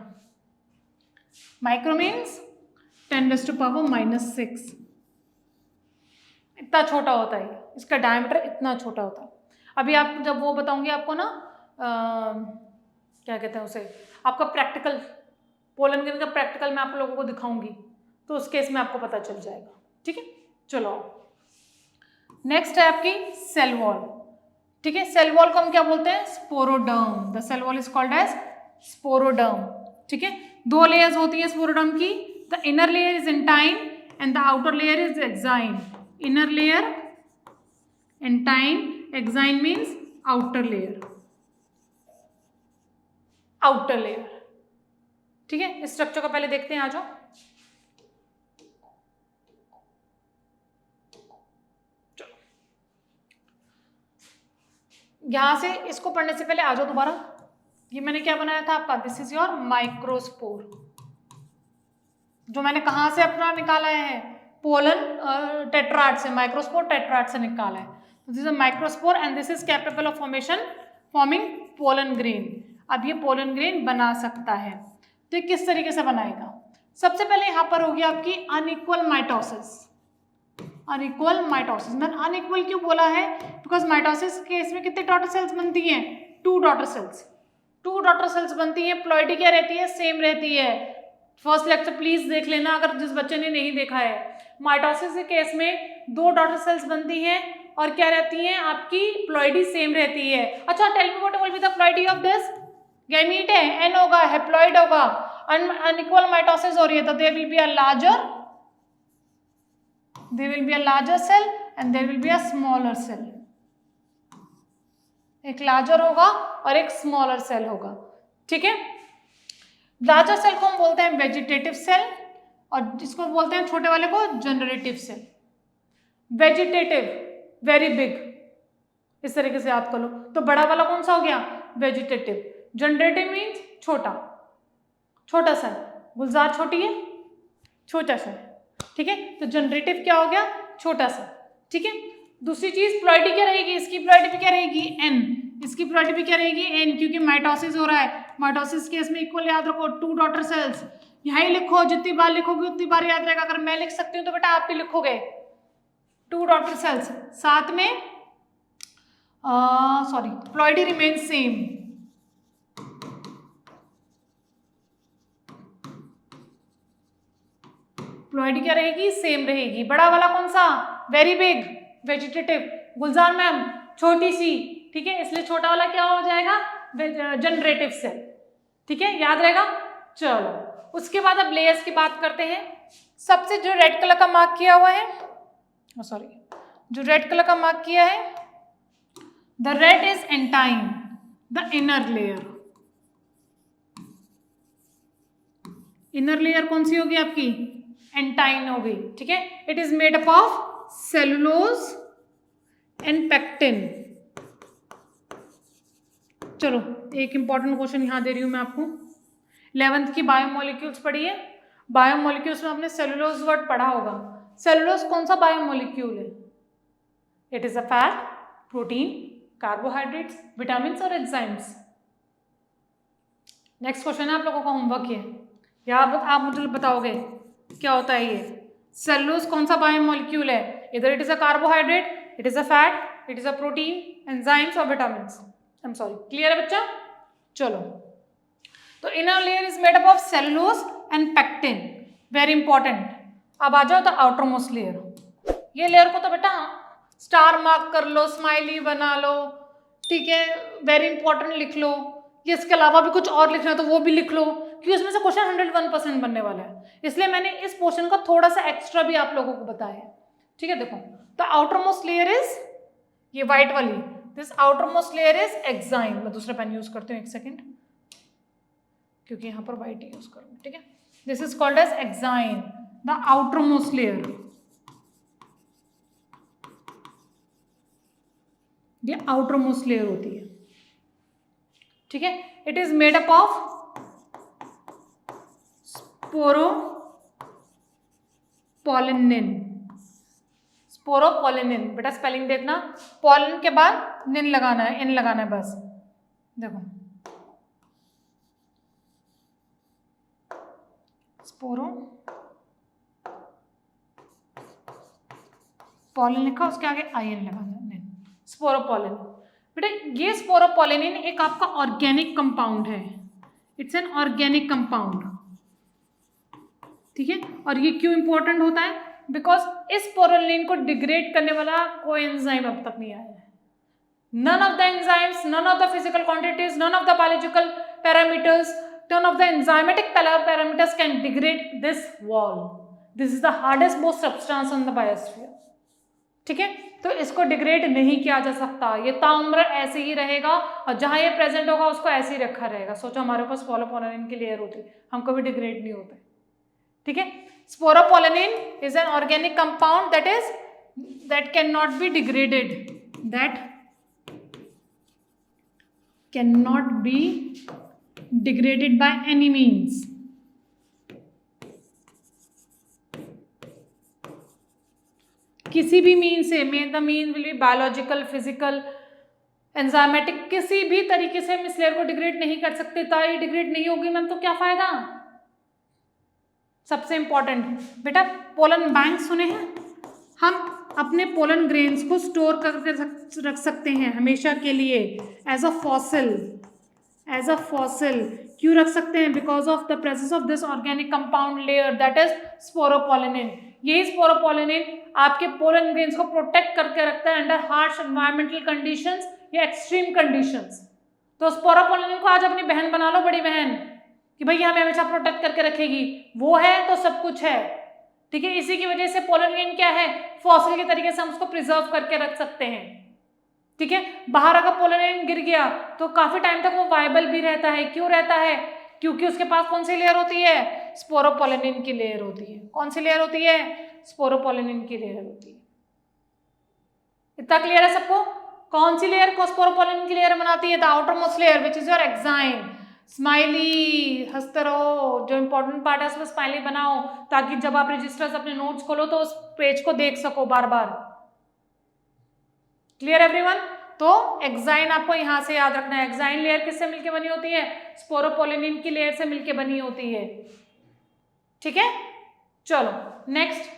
माइक्रो मीन्स 10⁻⁻⁶, इतना छोटा होता है, इसका डायमीटर इतना छोटा होता है। अभी आप जब वो बताऊंगी आपको ना क्या कहते हैं उसे, आपका प्रैक्टिकल, पोलन ग्रेन का प्रैक्टिकल मैं आप लोगों को दिखाऊंगी, तो उस केस में आपको पता चल जाएगा। ठीक है, चलो नेक्स्ट है आपकी सेल वॉल। ठीक है, सेल वॉल को हम क्या बोलते हैं, sporoderm. The cell wall is called as sporoderm. ठीक है, 2 लेयर्स होती है स्पोरोडर्म की, the inner layer is intine and the outer layer is exine. Inner layer intine, exine means outer layer, outer layer. ठीक है, इस स्ट्रक्चर को पहले देखते हैं, आ जाओ। चलो यहां से इसको पढ़ने से पहले आ जाओ दोबारा। ये मैंने क्या बनाया था आपका, दिस इज योर माइक्रोस्पोर। जो मैंने कहाँ से अपना निकाला है, पोलन टेट्राड से, माइक्रोस्पोर टेट्राड से निकाला है। This is a microspore and this is capable of forming pollen grain. अब ये पोलन ग्रेन बना सकता है। तो ये किस तरीके से बनाएगा? सबसे पहले यहाँ पर होगी आपकी अनइक्वल माइटोसिस। अनइक्वल माइटोसिस, मैंने अनइक्वल क्यों बोला है? बिकॉज माइटोसिस केस में कितने डॉटर सेल्स बनती हैं? 2 डॉटर सेल्स। 2 डॉटर सेल्स बनती है। प्लॉइडी क्या रहती है? सेम रहती है। फर्स्ट लेक्चर प्लीज देख लेना अगर जिस बच्चे ने नहीं देखा है। माइटोसिस के केस में 2 डॉटर सेल्स बनती हैं और क्या रहती हैं आपकी? प्लॉइडी सेम रहती है। अच्छा, tell me what will be the ploidy of this? Gamete है, एन होगा, हैप्लॉइड होगा। अनइक्वल माइटोसिस हो रही है तो there will be a larger cell and there will be a smaller cell. एक लार्जर होगा और एक स्मॉलर सेल होगा। ठीक है, लार्जर सेल को हम बोलते हैं वेजिटेटिव सेल और जिसको बोलते हैं छोटे वाले को generative cell. Vegetative very big, इस तरीके से याद कर लो। तो बड़ा वाला कौन सा हो गया? वेजिटेटिव। जनरेटिव मीन्स छोटा, छोटा सा। गुलजार छोटी है, छोटा सा। ठीक है, तो जनरेटिव क्या हो गया? छोटा सा। ठीक है, दूसरी चीज प्लॉइडी क्या रहेगी? इसकी प्लॉइडी भी क्या रहेगी? एन। इसकी प्लॉइडी भी क्या रहेगी? एन, क्योंकि माइटोसिस हो रहा है। माइटोसिस केस में इक्वल याद रखो 2 डॉटर सेल्स। यहाँ ही लिखो, जितनी बार लिखोगे उतनी बार याद रहेगा। अगर मैं लिख सकती हूँ तो बेटा आप भी लिखोगे 2 डॉटर सेल्स। साथ में प्लॉइडी रिमेन सेम। प्लॉइडी क्या रहेगी? सेम रहेगी। बड़ा वाला कौन सा? Very big, vegetative. Gulzar ma'am छोटी सी। ठीक है, इसलिए छोटा वाला क्या हो जाएगा? Generative cell. ठीक है, याद रहेगा। चलो, उसके बाद अब लेयर्स की बात करते हैं। सबसे जो रेड कलर का मार्क किया हुआ है, जो रेड कलर का मार्क किया है, the red is एंटाइन, the inner layer. Inner layer कौन सी होगी आपकी? एंटाइन हो गई। ठीक है, it is made up of cellulose and pectin. चलो, एक इंपॉर्टेंट क्वेश्चन यहां दे रही हूं मैं आपको। 11th की बायोमोलिक्यूल्स पढ़ी है। बायोमोलिक्यूल्स में आपने सेलुलोज वर्ड पढ़ा होगा। सेलुलोज कौन सा बायोमोलिक्यूल है? It is a fat, protein, carbohydrates, vitamin और एंजाइम्स। नेक्स्ट क्वेश्चन है आप लोगों का होमवर्क है। या आप मुझे बताओगे क्या होता है ये? सेलुलोज कौन सा बायोमोलिक्यूल है? इधर it is a carbohydrate, it is a fat, it is a protein, enzymes और vitamin. I am sorry, clear है बच्चा? चलो, तो inner layer is made up of cellulose and pectin, very important. अब आ जाओ द आउटर मोस्ट लेयर। ये layer को तो बेटा स्टार मार्क कर लो, स्माइली बना लो। ठीक है, वेरी इंपॉर्टेंट लिख लो। ये इसके अलावा भी कुछ और लिखना है तो वो भी लिख लो, क्योंकि उसमें से क्वेश्चन 101% बनने वाला है। इसलिए मैंने इस पोर्शन का थोड़ा सा एक्स्ट्रा भी आप लोगों को बताया है। ठीक है, देखो, the outermost layer is, ये व्हाइट वाली, this outer most layer is exine. मैं दूसरा पेन यूज करती हूँ, एक सेकेंड, क्योंकि यहाँ पर व्हाइट यूज करूँ। ठीक है, this is called as exine, the outermost layer. ये आउटर मोस्ट लेयर होती है। ठीक है, it is made up of sporopollenin. Sporopollenin, बेटा स्पेलिंग देखना, पोलिन के बाद निन लगाना है, एन लगाना है बस। देखो, पोलिन लिखा, उसके आगे आई एन लगाना है, स्पोरोपोलिन। बेटा ये स्पोरोपोलिनिन एक आपका ऑर्गेनिक कंपाउंड है। It's an organic compound. ठीक है, और ये क्यों इंपॉर्टेंट होता है? बिकॉज इस स्पोरोलिन को डिग्रेड करने वाला कोई एंजाइम अब तक नहीं आया है। None of the enzymes, none of the physical quantities, none of the biological parameters, none of the enzymatic parameters can degrade this wall. This is the hardest most substance on the biosphere. ठीक है, तो इसको degrade नहीं किया जा सकता। ये ताउम्र ऐसे ही रहेगा और जहां ये प्रेजेंट होगा उसको ऐसे ही रखा रहेगा। सोचो हमारे पास स्पोरोपोलिनिन की लेयर होती, हम कभी डिग्रेड नहीं होते। ठीक है, sporopollenin is an organic compound that cannot be degraded, that cannot be degraded by any means. किसी भी मीन से, the mean will be biological, physical, enzymatic, किसी भी तरीके से हम इस लेयर को डिग्रेड नहीं कर सकते। ताई डिग्रेड नहीं होगी मैम तो क्या फायदा। सबसे इंपॉर्टेंट बेटा पोलन बैंक सुने हैं, हम अपने पोलन ग्रेन्स को स्टोर करके रख सकते हैं हमेशा के लिए as a fossil, as a fossil. क्यों रख सकते हैं? Because of the presence of this organic compound layer that is sporopollenin. यही स्पोरोपोलिनिन आपके पोलन ग्रेन्स को प्रोटेक्ट करके रखता है अंडर हार्श एनवायरमेंटल कंडीशंस या एक्सट्रीम कंडीशंस। तो स्पोरोपोलिनिन को आज अपनी बहन बना लो, बड़ी बहन, कि भाई हमें हमेशा प्रोटेक्ट करके रखेगी। वो है तो सब कुछ है, ठीक है। इसी की वजह से पोलन ग्रेन क्या है, फॉसिल के तरीके से हम उसको प्रिजर्व करके रख सकते हैं, ठीक है। बाहर अगर पोलन ग्रेन गिर गया तो काफी टाइम तक वो वायबल भी रहता है। क्यों रहता है? क्योंकि उसके पास कौन सी लेयर होती है? स्पोरोपोलिनिन की लेयर होती है। कौन सी लेयर होती है? स्पोरोपोलिनिन की लेयर होती है। इतना क्लियर है सबको? कौन सी लेयर को स्पोरोपोलिनिन की लेयर बनाती है? The outermost layer which is your exine. Smiley, हंसते रहो, जो इंपॉर्टेंट पार्ट है उसमें स्माइली बनाओ ताकि जब आप रजिस्टर्स अपने नोट्स खोलो तो उस पेज को देख सको बार बार। Clear everyone? तो एक्साइन आपको यहां से याद रखना है। एक्साइन लेयर किससे मिलकर बनी होती है? स्पोरोपोलिनिन की लेयर से मिलकर बनी होती है, ठीक है। चलो नेक्स्ट,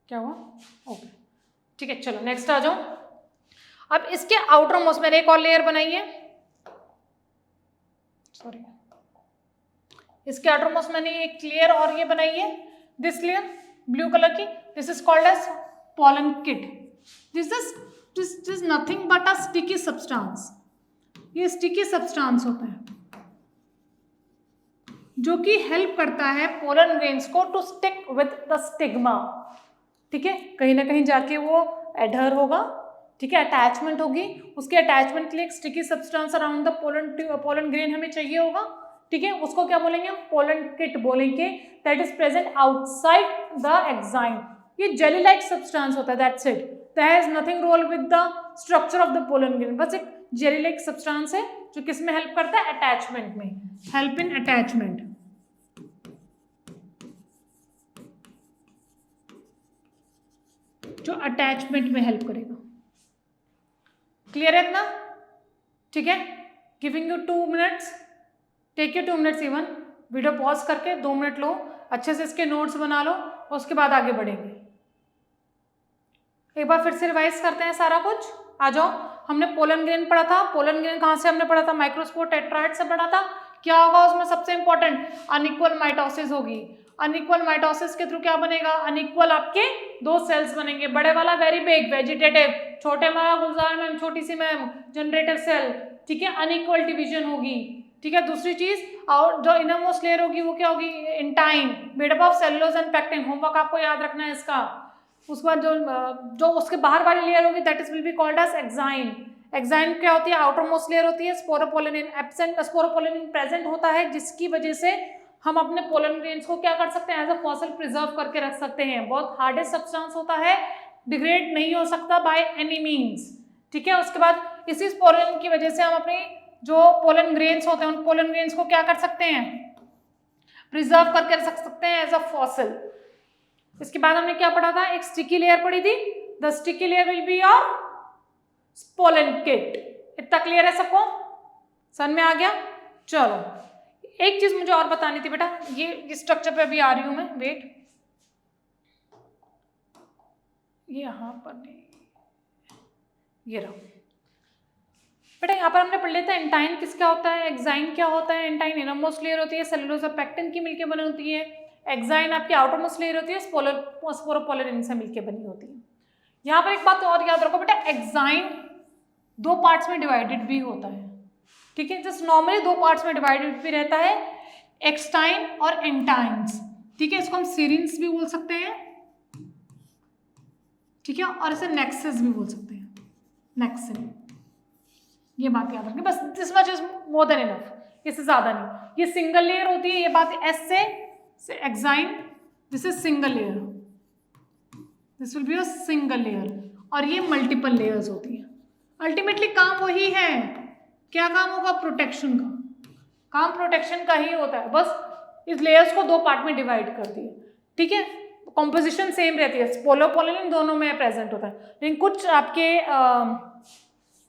क्या हुआ? ओके ठीक है, चलो नेक्स्ट आ जाओ। अब इसके आउटर मोस्ट मैंने एक और लेयर बनाई है, सॉरी, इसके आउटर मोस्ट मैंने एक लेयर और ये बनाई है, दिस लेयर ब्लू कलर की, this is called as pollenkitt. This is nothing but a sticky substance. ये स्टिकी सब्सटेंस होता है जो कि हेल्प करता है पोलन ग्रेन्स को to stick with the stigma, ठीक है। कहीं ना कहीं जाके वो एडहर होगा, ठीक है, अटैचमेंट होगी। उसके अटैचमेंट के लिए एक sticky substance around the pollen grain हमें चाहिए होगा, ठीक है। उसको क्या बोलेंगे? पोलन किट बोलेंगे, that is present outside the exine. ये जेली लाइक सब्सटेंस होता है, that's it. There has nothing role with the structure of the pollen grain, बस एक जेली लाइक सब्सटेंस है जो किस में हेल्प करता है? अटैचमेंट में, हेल्प इन अटैचमेंट, जो अटैचमेंट में हेल्प करेगा। क्लियर है इतना? ठीक है, giving you 2 minutes, take you 2 minutes even, video pause करके 2 मिनट लो, अच्छे से इसके नोट्स बना लो, उसके बाद आगे बढ़ेंगे। एक बार फिर से रिवाइज करते हैं सारा कुछ। आ जाओ, हमने पोलन ग्रेन पढ़ा था। पोलन ग्रेन कहाँ से हमने पढ़ा था? माइक्रोस्पोर टेट्राहेड से पढ़ा था। क्या होगा उसमें? सबसे इंपॉर्टेंट अनइक्वल माइटोसिस होगी। अनइक्वल माइटोसिस के थ्रू क्या बनेगा? अनइक्वल आपके 2 सेल्स बनेंगे। बड़े वाला वेरी बिग वेजिटेटिव, छोटे वाला गुलजार मैम, छोटी सी मैम जनरेटिव सेल, ठीक है। अनइक्वल डिवीजन होगी, ठीक है। दूसरी चीज, और जो इनरमोस्ट लेयर होगी वो क्या होगी? Intine, made up of cellulose and pectin. Homework आपको याद रखना है इसका। उसके बाद जो उसके बाहर वाली लेयर होगी that is will be called as exine. Exine क्या होती है? आउटर मोस्ट लेयर होती है। स्पोरोपोलिनिन एब्सेंट, स्पोरोपोलिनिन प्रेजेंट होता है, जिसकी वजह से हम अपने पोलन ग्रेन्स को क्या कर सकते हैं? एज अ फॉसिल प्रिजर्व करके रख सकते हैं। बहुत हार्डेस्ट सब्सटेंस होता है, डिग्रेड नहीं हो सकता बाय एनी मीन्स, ठीक है। उसके बाद इसी पोलन की वजह से हम अपने जो पोलन ग्रेन्स होते हैं उन पोलन ग्रेन्स को क्या कर सकते हैं? प्रिजर्व करके रख सकते हैं एज अ फॉसिल। इसके बाद हमने क्या पढ़ा था? एक स्टिकी लेयर पढ़ी थी, the sticky layer will be your pollen kit. इतना क्लियर है सबको? समझ में आ गया? चलो एक चीज मुझे और बतानी थी बेटा, ये स्ट्रक्चर पे अभी आ रही हूं मैं, वेट, यहां पर नहीं, ये रहा बेटा। यहाँ पर हमने पढ़ लिया था एंटाइन किसका होता है, एक्साइन क्या होता है। एंटाइन इनरमोस्ट लेयर होती है, सेलुलोज और पेक्टिन की मिलकर बनी होती है। एक्साइन आपकी आउटर मोस्ट लेयर होती है, स्पोरोपोलिनिन से मिलकर बनी होती है। यहाँ पर एक बात और याद रखो बेटा, एक्साइन 2 पार्ट्स में डिवाइडेड भी होता है, ठीक है। जस्ट नॉर्मली 2 पार्ट्स में डिवाइडेड भी रहता है, एक्सटाइन और एंटाइन्स, ठीक है। इसको हम सीरिन्स भी बोल सकते हैं, ठीक है, और इसे नेक्सस भी बोल सकते हैं, नेक्सिन। ये बात याद रखनी बस, this much is more than enough, इससे ज्यादा नहीं। ये सिंगल लेयर होती है, ये बात एस से exine, this is single layer, this will be a single layer, और ये मल्टीपल लेयर्स होती है। अल्टीमेटली काम वही है, क्या काम होगा? प्रोटेक्शन का काम, प्रोटेक्शन का ही होता है। बस इस लेयर्स को 2 पार्ट में डिवाइड कर दिए, ठीक है। कॉम्पोजिशन सेम रहती है, पोलो पोलिन दोनों में प्रेजेंट होता है, लेकिन कुछ आपके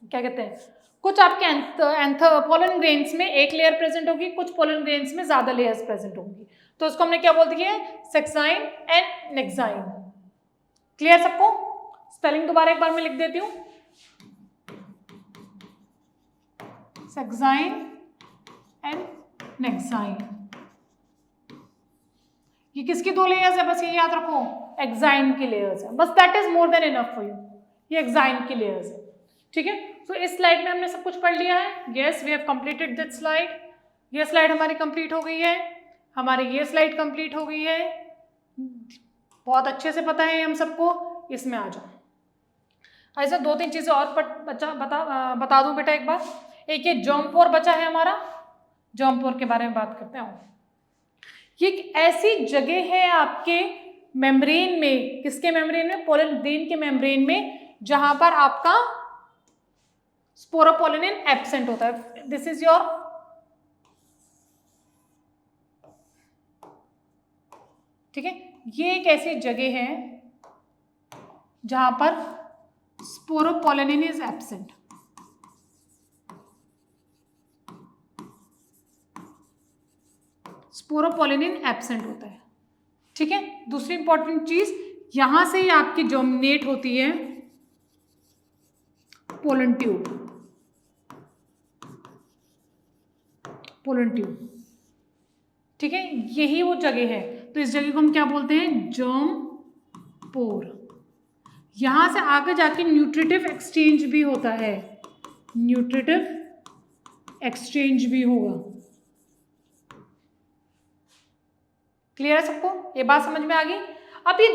क्या कहते हैं, कुछ आपके पोलन ग्रेन्स में एक लेयर प्रेजेंट होगी, कुछ पोलन ग्रेन्स में ज्यादा लेयर्स प्रेजेंट होंगी, तो उसको हमने क्या बोल दिया है, सेक्साइन एंड नेक्साइन। क्लियर सबको? स्पेलिंग दोबारा एक बार मैं लिख देती हूँ, सेक्साइन एंड नेक्साइन। ये किसकी दो लेयर्स है, बस ये याद रखो, एक्साइन की लेयर्स है, बस that is more than enough for you, ये एक्साइन की लेयर्स है। ठीक है, तो इस स्लाइड में हमने सब कुछ पढ़ लिया है। Yes, we have completed this slide. ये स्लाइड हमारी कंप्लीट हो गई है, हमारी ये स्लाइड कंप्लीट हो गई है, बहुत अच्छे से पता है हम सबको। इसमें आ जाओ। ऐसा 2-3 चीजें और बता दूं बेटा एक बार। एक ये जर्म पोर बचा है हमारा, जर्म पोर के बारे में बात करते हैं। ये एक ऐसी जगह है आपके मेम्ब्रेन में, किसके मेम्ब्रेन में, पोलन ग्रेन के मेम्ब्रेन में, जहां पर आपका स्पोरोपोलिन एब्सेंट होता है। दिस इज योर ठीक है, ये एक ऐसी जगह है जहां पर sporopollenin is absent. Sporopollenin absent होता है। ठीक है, दूसरी इंपॉर्टेंट चीज, यहां से ही आपकी जर्मिनेट होती है पोलन ट्यूब, पोलन ट्यूब। ठीक है, यही वो जगह है, तो इस जगह को हम क्या बोलते हैं, जर्म पोर। यहां से आगे जाके न्यूट्रिटिव एक्सचेंज भी होता है, न्यूट्रिटिव एक्सचेंज भी होगा। क्लियर है सबको? ये बात समझ में आ गई? अब ये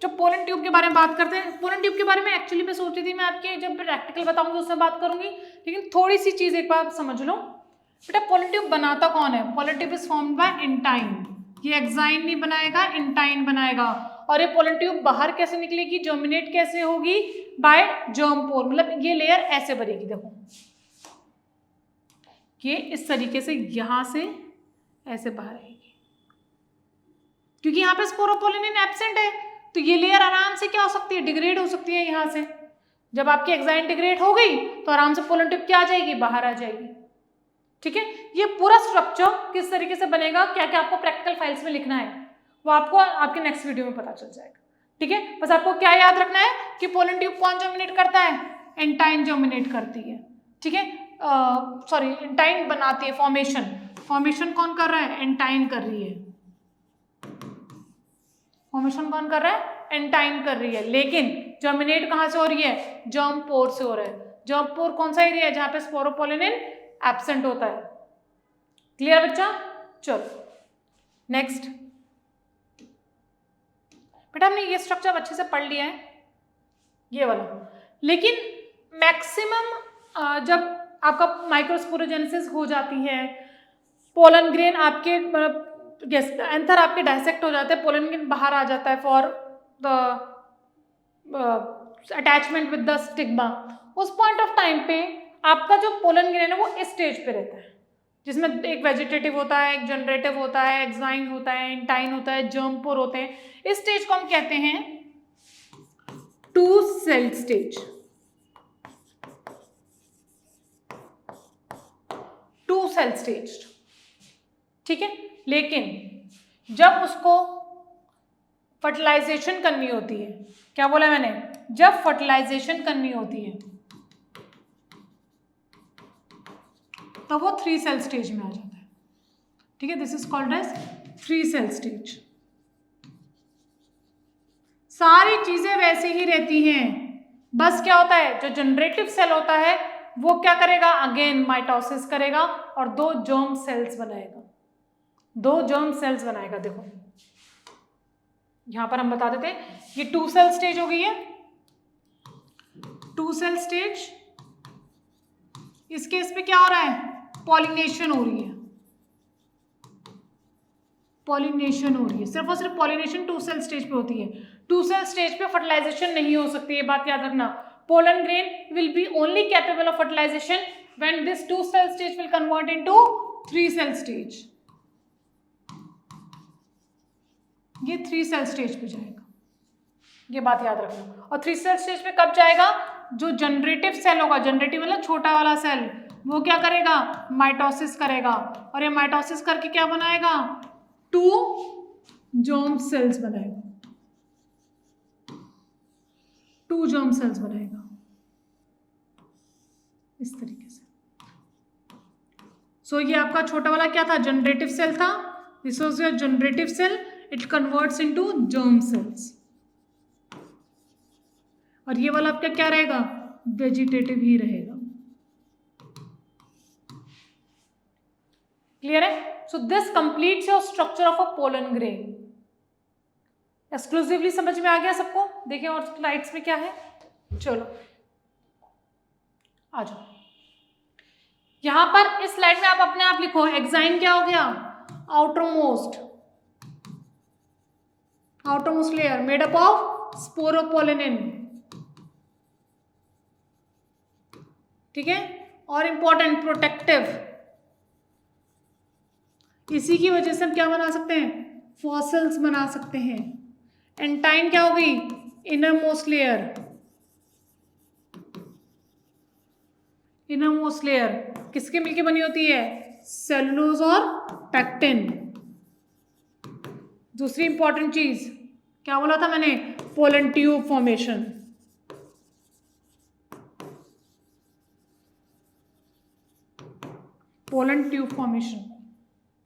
जब पोलन ट्यूब के बारे में बात करते हैं, पोलन ट्यूब के बारे में एक्चुअली मैं सोच रही थी मैं आपके जब प्रैक्टिकल बताऊंगी उसमें बात करूंगी, लेकिन थोड़ी सी चीज एक बार समझ लो बेटा। पोलन ट्यूब बनाता कौन है? Pollen tube is formed by intine. ये एक्साइन नहीं बनाएगा, इंटाइन बनाएगा। और ये पोलन ट्यूब बाहर कैसे निकलेगी, जर्मिनेट कैसे होगी, बाय जर्म पोर। मतलब ये लेयर ऐसे बनेगी, देखो ये इस तरीके से यहां से ऐसे बाहर आएगी, क्योंकि यहाँ पे स्पोरोपोलिन एब्सेंट है, तो ये लेयर आराम से क्या हो सकती है, डिग्रेड हो सकती है। यहाँ से जब आपकी एक्साइन डिग्रेड हो गई तो आराम से पोलन ट्यूब क्या आ जाएगी, बाहर आ जाएगी। ठीक है, ये पूरा स्ट्रक्चर किस तरीके से बनेगा, क्या क्या आपको प्रैक्टिकल फाइल्स में लिखना है, वो आपको आपके नेक्स्ट वीडियो में पता चल जाएगा। ठीक है, बस आपको क्या याद रखना है कि पोलन ट्यूब कौन जर्मिनेट करता है, एंटाइन जर्मिनेट करती है। ठीक है, सॉरी एंटाइन बनाती है, फॉर्मेशन कौन कर रहा है, एंटाइन कर रही है। फॉर्मेशन कौन कर रहा है, एंटाइन कर रही है, लेकिन जर्मिनेट कहां से हो रही है, जर्म पोर से हो रहा है। जर्म पोर कौन सा एरिया है जहां पे स्पोरोपोलिन एब्सेंट होता है। क्लियर बच्चा? चलो नेक्स्ट। बेटा हमने ये स्ट्रक्चर अच्छे से पढ़ लिया है, ये वाला, लेकिन मैक्सिमम जब आपका माइक्रोस्पोरोजेनेसिस हो जाती है, पोलन ग्रेन आपके एंथर आपके डायसेक्ट हो जाते हैं, पोलन ग्रेन बाहर आ जाता है for the attachment with the stigma, उस पॉइंट ऑफ टाइम पे आपका जो पोलन ग्रेन है वो इस स्टेज पे रहता है, जिसमें एक वेजिटेटिव होता है, एक जनरेटिव होता है, एक्साइन होता है, एंटाइन होता है, जर्म पोर होते हैं। इस स्टेज को हम कहते हैं two cell stage. Two cell stage. ठीक है, लेकिन जब उसको फर्टिलाइजेशन करनी होती है, क्या बोला मैंने, जब फर्टिलाइजेशन करनी होती है तो वो 3 सेल स्टेज में आ जाता है। ठीक है, this is called as 3 cell stage. सारी चीजें वैसे ही रहती हैं, बस क्या होता है, जो जनरेटिव सेल होता है वो क्या करेगा, अगेन माइटोसिस करेगा और 2 जर्म सेल्स बनाएगा, 2 जर्म सेल्स बनाएगा। देखो यहां पर हम बता देते हैं, ये 2 सेल स्टेज हो गई है। 2 सेल स्टेज, इस केस पे क्या हो रहा है, पॉलिनेशन हो रही है, पॉलिनेशन हो रही है, सिर्फ और सिर्फ पॉलिनेशन 2 सेल स्टेज पे होती है। 2 सेल स्टेज पे फर्टिलाइजेशन नहीं हो सकती, ये बात याद रखना। Pollen grain will be only capable of fertilization when this 2 cell stage will convert into 3 cell stage. ये 3 सेल स्टेज पे जाएगा, ये बात याद रखना। और 3 सेल स्टेज पे कब जाएगा? जो जनरेटिव सेल होगा, जनरेटिव मतलब छोटा वाला सेल, वो क्या करेगा? माइटोसिस करेगा, और ये माइटोसिस करके क्या बनाएगा? 2 जर्म सेल्स बनाएगा, 2 जर्म सेल्स बनाएगा इस तरीके से। सो ये आपका छोटा वाला क्या था? जनरेटिव सेल था। This was your generative cell, it converts into germ cells. और ये वाला आपका क्या रहेगा? वेजिटेटिव ही रहेगा। क्लियर है? So this completes your structure of a pollen grain. Exclusively समझ में आ गया सबको? देखिए और स्लाइड्स में क्या है, चलो आ जाओ। यहां पर इस स्लाइड में आप अपने आप लिखो, एक्साइन क्या हो गया? Outermost layer made up of sporopollenin, ठीक है। और इंपॉर्टेंट प्रोटेक्टिव, इसी की वजह से हम क्या बना सकते हैं? फॉसिल्स बना सकते हैं। एंटाइन क्या हो गई? Inner most layer, inner most layer किसके मिलके बनी होती है? सेलुलोज और पैक्टिन। दूसरी इंपॉर्टेंट चीज क्या बोला था मैंने? Pollen tube formation. Pollen tube formation.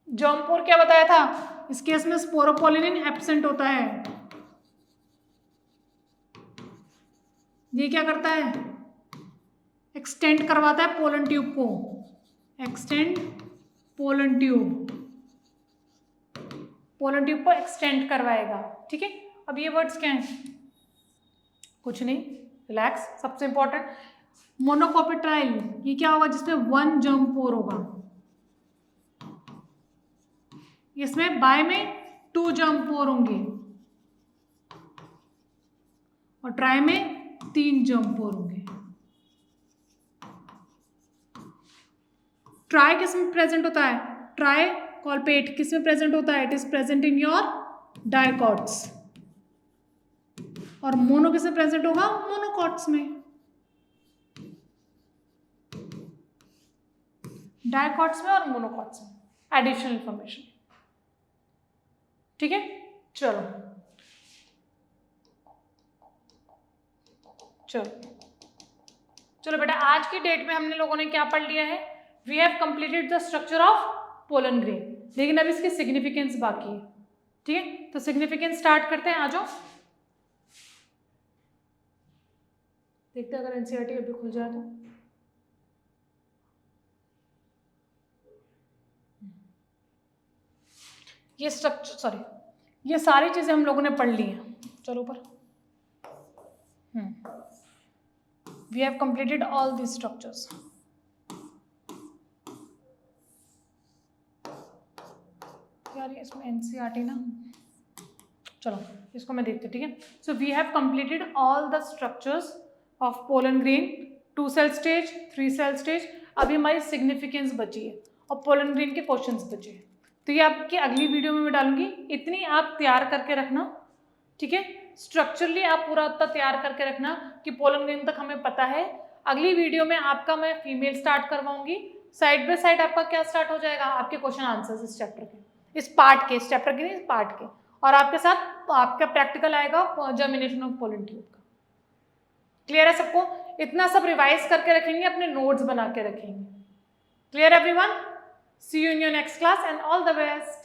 Germ pore क्या बताया था? इस केस में स्पोरोपोलिनिन एब्सेंट होता है। ये क्या करता है? एक्सटेंड करवाता है पोलन ट्यूब को, extend pollen tube, pollen tube को एक्सटेंड करवाएगा, ठीक है। अब ये वर्ड्स क्या हैं? कुछ नहीं, रिलैक्स। सबसे इंपॉर्टेंट मोनोकॉपिट्राइल, ये क्या होगा? जिसमें 1 जर्म पोर होगा। इसमें बाय में 2 जर्म पोर होंगे और ट्राई में 3 जर्म पोर होंगे। ट्राई किस में प्रेजेंट होता है? ट्राई कॉल्पेट किस में प्रेजेंट होता है? It is present in your dicots. और मोनो किस में प्रेजेंट होगा? मोनोकॉट्स में। डायकॉट्स में और मोनोकॉट्स में। एडिशनल इंफॉर्मेशन, ठीक है। चलो चलो बेटा, आज की डेट में हमने लोगों ने क्या पढ़ लिया है? We have completed the structure of pollen grain, लेकिन अब इसकी सिग्निफिकेंस बाकी है, ठीक है। तो सिग्निफिकेंस स्टार्ट करते हैं, आ जाओ। देखते हैं अगर एनसीईआरटी अभी खुल जाए तो। ये स्ट्रक्चर, सॉरी, ये सारी चीजें हम लोगों ने पढ़ ली हैं। चलो ऊपर। We have completed all the structures. यार इसमें एनसीईआरटी ना, चलो इसको मैं देखती हूँ, ठीक है। So we have completed all the structures of pollen grain, 2 cell stage, 3 cell stage. अभी हमारी सिग्निफिकेंस बची है और पोलन ग्रेन के क्वेश्चंस बचे हैं। तो ये आपकी अगली वीडियो में मैं डालूंगी, इतनी आप तैयार करके रखना, ठीक है। स्ट्रक्चरली आप पूरा उतना तैयार करके रखना कि पोलन ग्रेन तक हमें पता है। अगली वीडियो में आपका मैं फीमेल स्टार्ट करवाऊंगी, साइड बाय साइड आपका क्या स्टार्ट हो जाएगा? आपके क्वेश्चन आंसर्स इस चैप्टर के, इस पार्ट के, इस चैप्टर के नहीं, इस पार्ट के। और आपके साथ आपका प्रैक्टिकल आएगा जर्मिनेशन ऑफ पोलन ट्यूब का। क्लियर है सबको? इतना सब रिवाइज करके रखेंगे, अपने नोट्स बना के रखेंगे। Clear everyone? See you in your next class and all the best.